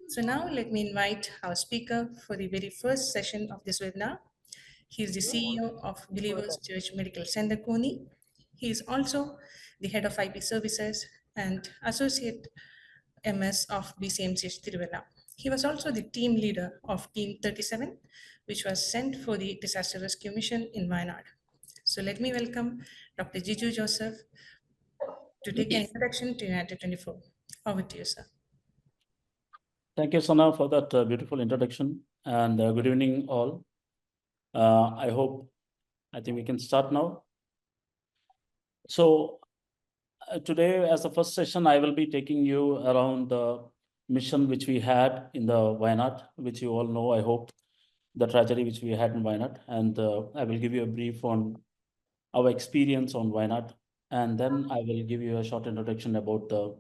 So now let me invite our speaker for the very first session of this webinar. He is the CEO of Believers Church Medical Center, Koni. He is also the head of IP services and associate MS of BCMCH Tiruvalla. He was also the team leader of Team 37, which was sent for the disaster rescue mission in Wayanad. So let me welcome Dr. Jiju Joseph to take an introduction to UNITED'24. Over to you, sir. Thank you, Sana, for that beautiful introduction, and good evening, all. I think we can start now. So today, as the first session, I will be taking you around the mission which we had in the Wayanad, which you all know, I hope, the tragedy which we had in Wayanad. And I will give you a brief on our experience on Wayanad. And then I will give you a short introduction about the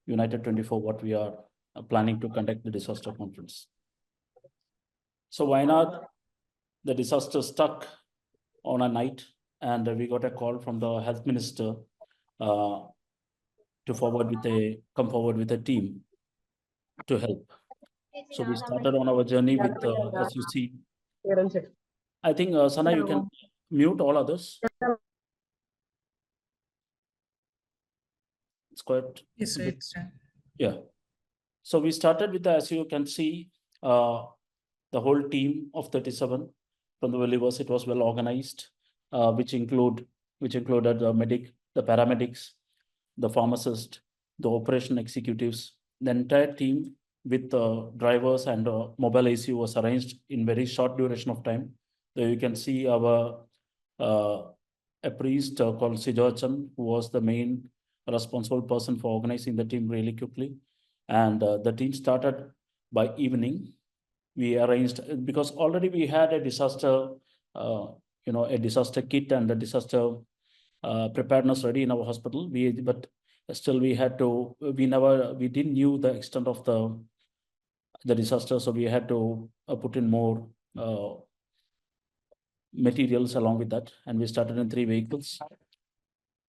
UNITED'24, what we are planning to conduct the disaster conference. So Wayanad, the disaster struck on a night, and we got a call from the health minister to come forward with a team to help. So we started on our journey with, as you see, I think, Sana, you can mute all others. It's quite. Yes, sir, it's done. Yeah. So we started with, as you can see, the whole team of 37 from the believers. It was well organized, which included the medic, the paramedics, the pharmacist, the operation executives. The entire team with drivers and mobile ICU was arranged in very short duration of time. There you can see our a priest called Sijochan, who was the main responsible person for organizing the team really quickly. And the team started by evening. We arranged, because already we had a disaster, a disaster kit and a disaster preparedness ready in our hospital. But still we didn't knew the extent of the disaster, so we had to put in more materials along with that, and we started in 3 vehicles.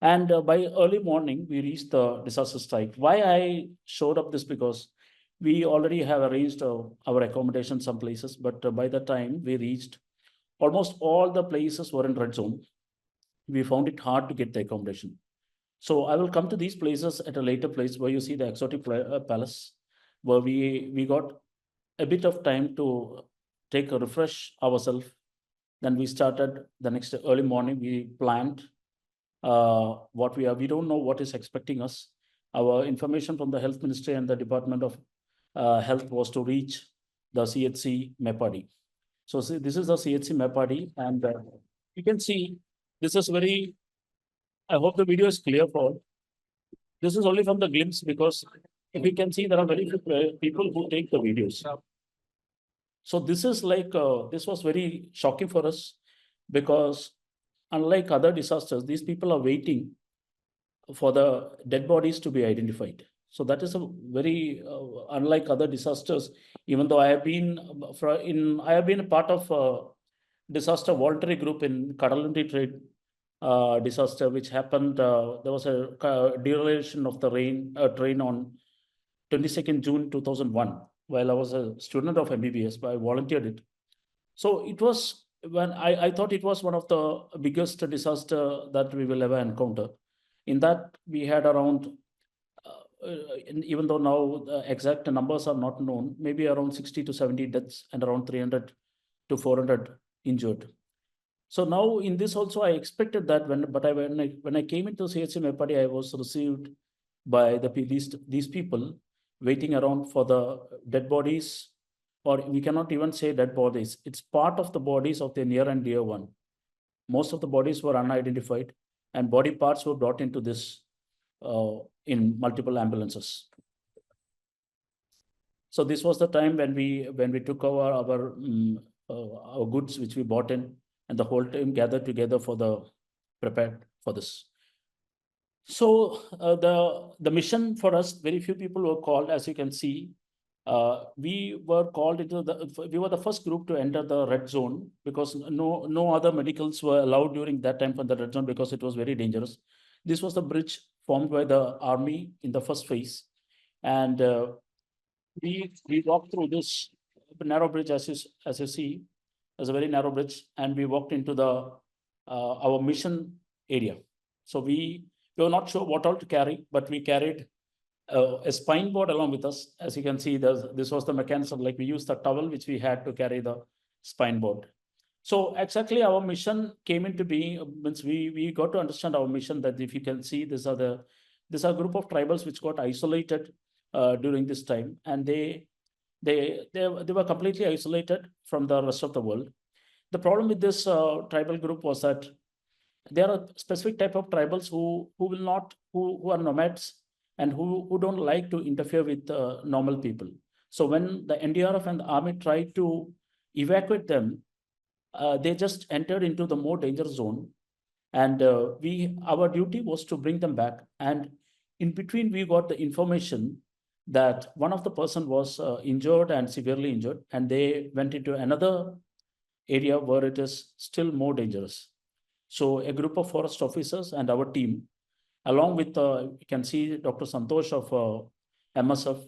And by early morning, we reached the disaster site. Why I showed up this, because we already have arranged our accommodation some places, but by the time we reached, almost all the places were in red zone. We found it hard to get the accommodation. So I will come to these places at a later place, where you see the exotic palace, where we got a bit of time to take a refresh ourselves. Then we started the next early morning. We planned what we don't know what is expecting us. Our information from the health ministry and the Department of Health was to reach the CHC Mepadi. So see, this is the CHC Mepadi, and you can see this is very. I hope the video is clear for all. This is only from the glimpse, because if you can see, there are very few people who take the videos. So this is like this was very shocking for us, because unlike other disasters, these people are waiting for the dead bodies to be identified. So that is a very unlike other disasters. Even though I have been a part of disaster voluntary group in Kadalundi trade disaster, which happened. There was a dereliction of the train on 22nd June 2001, while I was a student of MBBS, but I volunteered it. So it was when I thought it was one of the biggest disaster that we will ever encounter. In that, we had around, even though now the exact numbers are not known, maybe around 60 to 70 deaths and around 300 to 400 injured. So now in this also, I expected that when I came into CHC Mepadi, I was received by these people waiting around for the dead bodies, or we cannot even say dead bodies. It's part of the bodies of the near and dear one. Most of the bodies were unidentified, and body parts were brought into this in multiple ambulances. So this was the time when we took over our goods which we bought in, and the whole team gathered together prepared for this. So the mission for us, very few people were called, as you can see. We were the first group to enter the red zone, because no other medicals were allowed during that time from the red zone, because it was very dangerous. This was the bridge formed by the army in the first phase, and we walked through this narrow bridge, as you see, as a very narrow bridge, and we walked into the our mission area. So we were not sure what all to carry, but we carried a spine board along with us. As you can see, this was the mechanism. Like, we used the towel which we had to carry the spine board. So exactly our mission came into being. Means we got to understand our mission, that if you can see, these are a group of tribals which got isolated during this time, and they were completely isolated from the rest of the world. The problem with this tribal group was that there are specific type of tribals who will not who are nomads, and who don't like to interfere with normal people. So when the NDRF and the army tried to evacuate them, they just entered into the more dangerous zone, and we our duty was to bring them back. And in between, we got the information that one of the person was injured and severely injured, and they went into another area where it is still more dangerous. So a group of forest officers and our team, along with you can see Dr. Santosh of MSF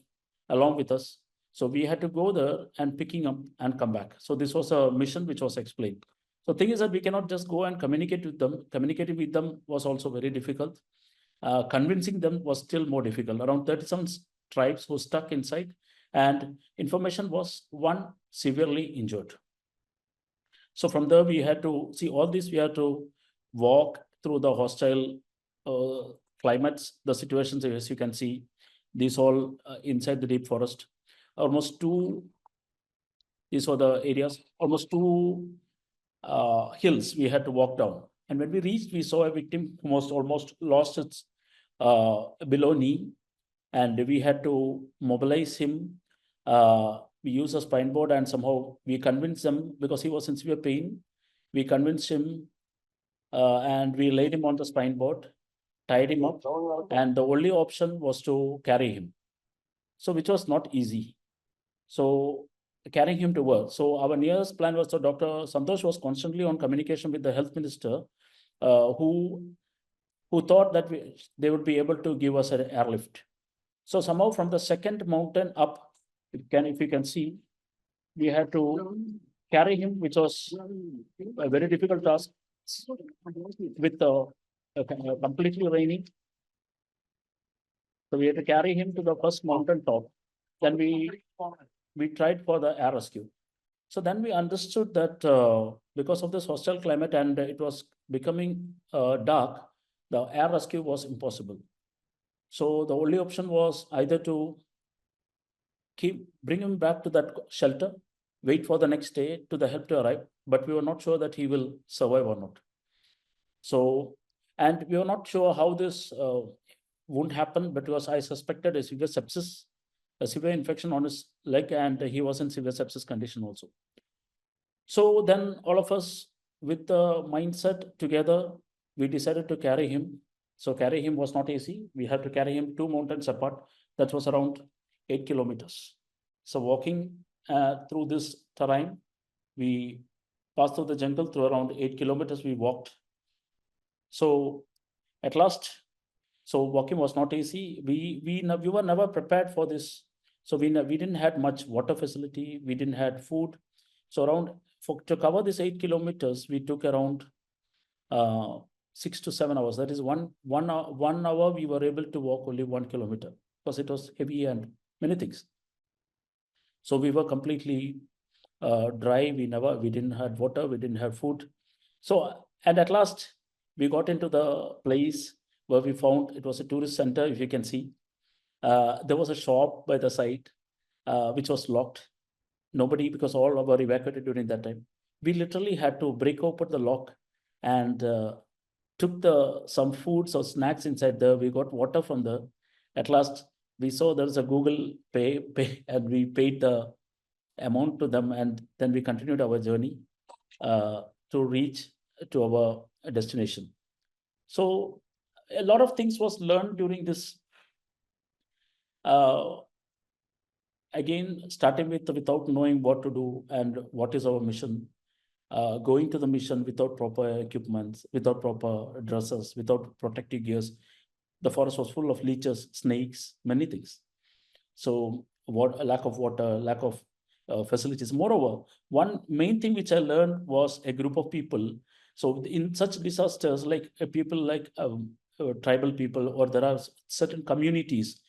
along with us. So we had to go there and picking up and come back. So this was a mission which was explained. So thing is that we cannot just go and communicate with them. Communicating with them was also very difficult. Convincing them was still more difficult. Around 37 tribes who stuck inside, and information was one severely injured. So from there, we had to see all this. We had to walk through the hostile climates, the situations, as you can see, these all inside the deep forest. Almost two, these were the areas, almost two hills we had to walk down. And when we reached, we saw a victim who was almost lost its below knee, and we had to mobilize him. We used a spine board, and somehow we convinced him, because he was in severe pain. We convinced him, and we laid him on the spine board, tied him up, and the only option was to carry him. So which was not easy. So carrying him to work. So our nearest plan was, so Dr. Santosh was constantly on communication with the health minister, who thought that they would be able to give us an airlift. So somehow from the second mountain up, if you can see, we had to carry him, which was a very difficult task with completely raining. So we had to carry him to the first mountain top. Then we tried for the air rescue. So then we understood that because of this hostile climate, and it was becoming dark, the air rescue was impossible. So the only option was either to bring him back to that shelter, wait for the next day to the help to arrive, but we were not sure that he will survive or not. So, and we were not sure how this won't happen, because I suspected a severe sepsis, a severe infection on his leg, and he was in severe sepsis condition also. So then all of us, with the mindset together, we decided to carry him. So carry him was not easy. We had to carry him 2 mountains apart. That was around 8 kilometers. So walking through this terrain, we passed through the jungle through around 8 kilometers. We walked. So at last, so walking was not easy. We were never prepared for this. So we didn't had much water facility. We didn't had food. So to cover this 8 kilometers, we took around 6 to 7 hours. That is one hour we were able to walk only 1 kilometer, because it was heavy and many things. So we were completely dry. We didn't have water. We didn't have food. So, and at last we got into the place where we found it was a tourist center. If you can see, there was a shop by the side, which was locked. Nobody, because all were evacuated during that time. We literally had to break open the lock and took some foods or snacks inside there. We got water from there. At last, we saw there's a Google Pay, and we paid the amount to them, and then we continued our journey to reach to our destination. So a lot of things was learned during this. Again, starting without knowing what to do and what is our mission, going to the mission without proper equipment, without proper dresses, without protective gears. The forest was full of leeches, snakes, many things. So lack of water, lack of facilities. Moreover, one main thing which I learned was a group of people. So in such disasters, like people like tribal people, or there are certain communities,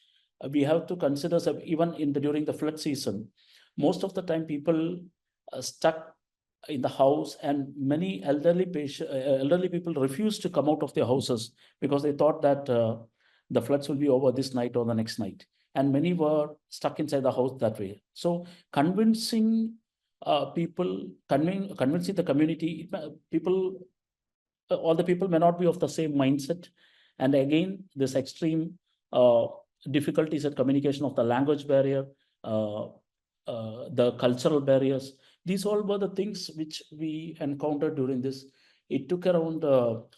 we have to consider, even in the during the flood season, most of the time people stuck in the house, and many elderly people refused to come out of their houses because they thought that the floods will be over this night or the next night, and many were stuck inside the house that way. So convincing convincing the community, people, all the people may not be of the same mindset. And again, this extreme uh, difficulties at communication of the language barrier, uh, the cultural barriers, these all were the things which we encountered during this. It took around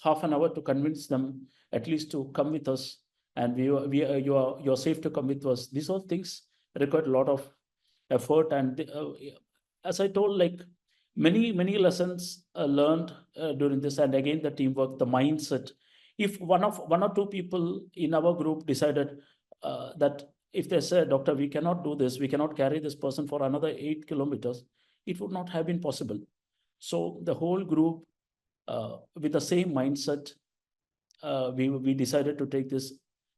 half an hour to convince them at least to come with us, and you're safe to come with us. These all things required a lot of effort, and as I told, like many lessons learned during this, and again the teamwork, the mindset. If one or two people in our group decided that if they said, doctor, we cannot do this, we cannot carry this person for another 8 kilometers, it would not have been possible. So the whole group, with the same mindset, we decided to take this,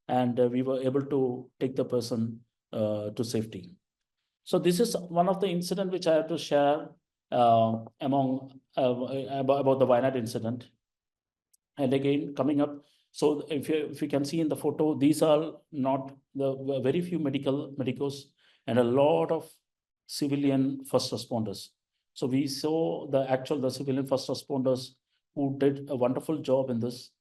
and we were able to take the person to safety. So this is one of the incident which I have to share among about the Wayanad incident. And again, coming up, so if you can see in the photo, these are not the very few medicos and a lot of civilian first responders. So we saw the civilian first responders who did a wonderful job in this.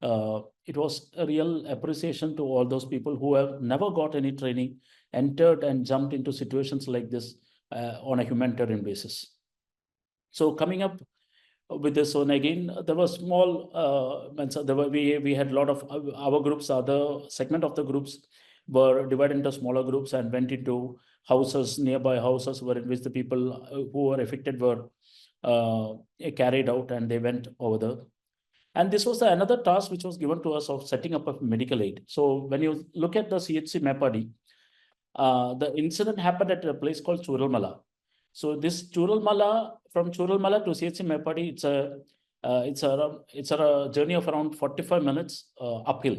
It was a real appreciation to all those people who have never got any training, entered and jumped into situations like this on a humanitarian basis. So coming up with this one again, there was small, we had a lot of our groups, other segment of the groups were divided into smaller groups and went into houses, nearby houses, where in which the people who were affected were carried out, and they went over there. And this was another task which was given to us of setting up a medical aid. So when you look at the CHC Mapadi, the incident happened at a place called Churalmala. So this Churalmala, from Churalmala to CHC Mapadi, it's a journey of around 45 minutes uphill.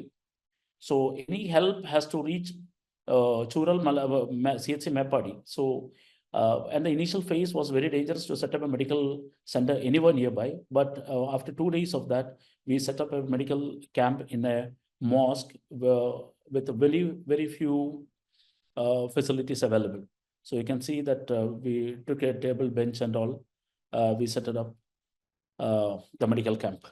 So any help has to reach Churalmala, CHC Mapadi. So and the initial phase was very dangerous to set up a medical center anywhere nearby. But after 2 days of that, we set up a medical camp in a mosque with very few facilities available. So you can see that we took a table, bench, and all. We set it up the medical camp.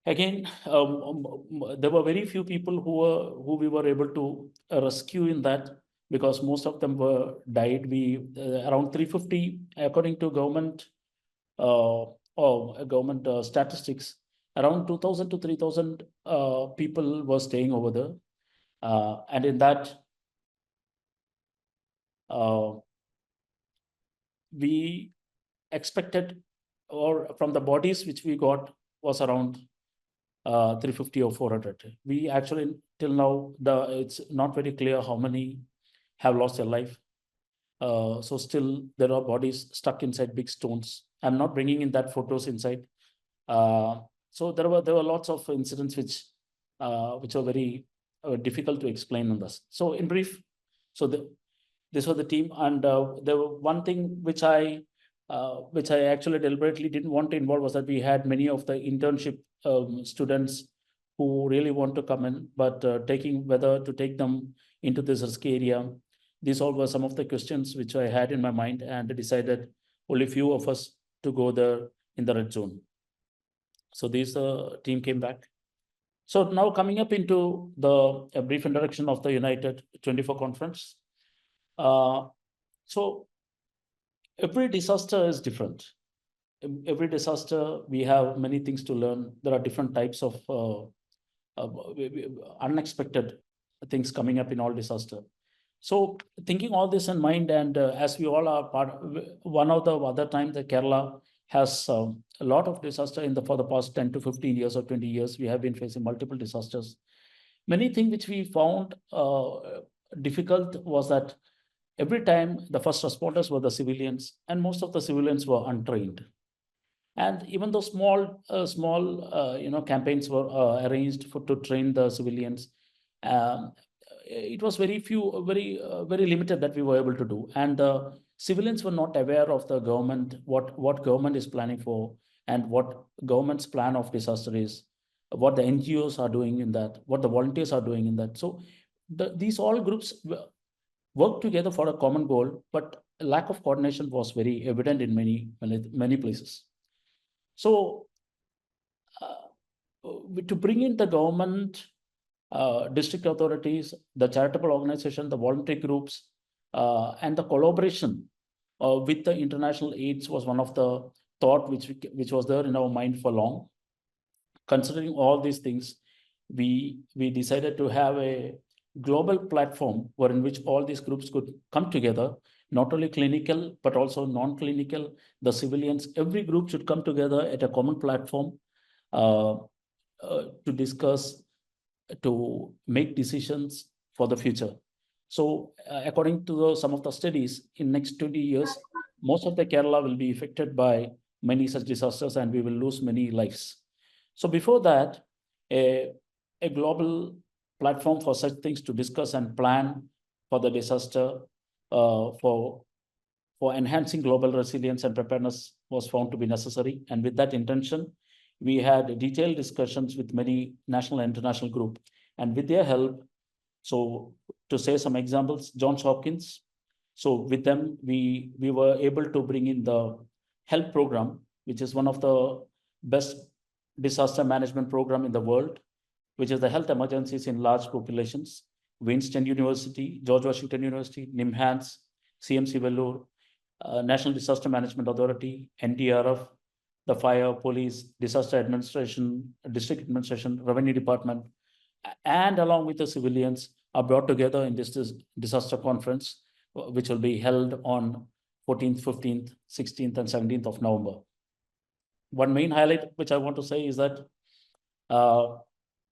Again, there were very few people who we were able to rescue in that, because most of them were died. We around 350, according to government statistics, around 2,000 to 3,000 people were staying over there, and in that we expected, or from the bodies which we got, was around 350 or 400. We actually, till now, it's not very clear how many have lost their life. So still there are bodies stuck inside big stones. I'm not bringing in that photos inside. So there were lots of incidents which are very difficult to explain on this. So in brief, so this was the team, and there were one thing which I actually deliberately didn't want to involve, was that we had many of the internship students who really want to come in, but taking whether to take them into this risky area. These all were some of the questions which I had in my mind, and decided only few of us to go there in the red zone. So this team came back. So now coming up into a brief introduction of the UNITED'24 conference. So every disaster is different. Every disaster, we have many things to learn. There are different types of unexpected things coming up in all disaster. So thinking all this in mind, and as we all are one of the other time, the Kerala has a lot of disaster for the past 10 to 15 years or 20 years. We have been facing multiple disasters. Many things which we found difficult was that every time the first responders were the civilians, and most of the civilians were untrained. And even though small campaigns were arranged to train the civilians, um, it was very limited that we were able to do. And the civilians were not aware of the government, what government is planning for, and what government's plan of disaster is, what the NGOs are doing in that, what the volunteers are doing in that. So these all groups work together for a common goal, but lack of coordination was very evident in many places. So to bring in the government, district authorities, the charitable organization, the voluntary groups, and the collaboration with the international aids was one of the thought which was there in our mind for long. Considering all these things, we decided to have a global platform in which all these groups could come together, not only clinical but also non-clinical, the civilians. Every group should come together at a common platform uh, to discuss, to make decisions for the future. So, according to some of the studies, in next 20 years, most of the Kerala will be affected by many such disasters, and we will lose many lives. So, before that, a, a global platform for such things to discuss and plan for the disaster, for enhancing global resilience and preparedness was found to be necessary. And with that intention, we had detailed discussions with many national and international groups. And with their help, so to say some examples, Johns Hopkins. So with them, we were able to bring in the HELP program, which is one of the best disaster management program in the world, which is the health emergencies in large populations. Winston University, George Washington University, NIMHANS, CMC Vellore, National Disaster Management Authority, NDRF, the fire, police, disaster administration, district administration, revenue department, and along with the civilians are brought together in this disaster conference, which will be held on 14th, 15th, 16th, and 17th of November. One main highlight which I want to say is that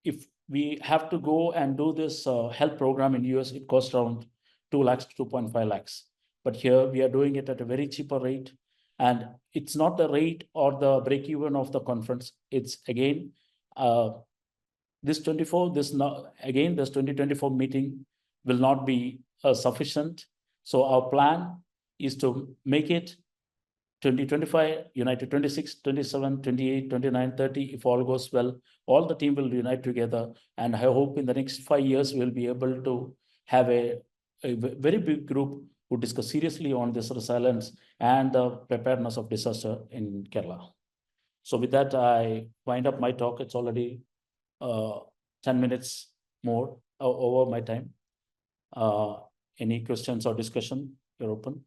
if we have to go and do this health program in US, it costs around 2 lakhs to 2.5 lakhs. But here we are doing it at a very cheaper rate. And it's not the rate or the break even of the conference. It's again, this 2024 meeting will not be sufficient. So our plan is to make it 2025, United 26, 27, 28, 29, 30. If all goes well, all the team will unite together. And I hope in the next 5 years, we'll be able to have a very big group who discuss seriously on this resilience and the preparedness of disaster in Kerala. So with that, I wind up my talk. It's already 10 minutes more over my time. Any questions or discussion? You're open.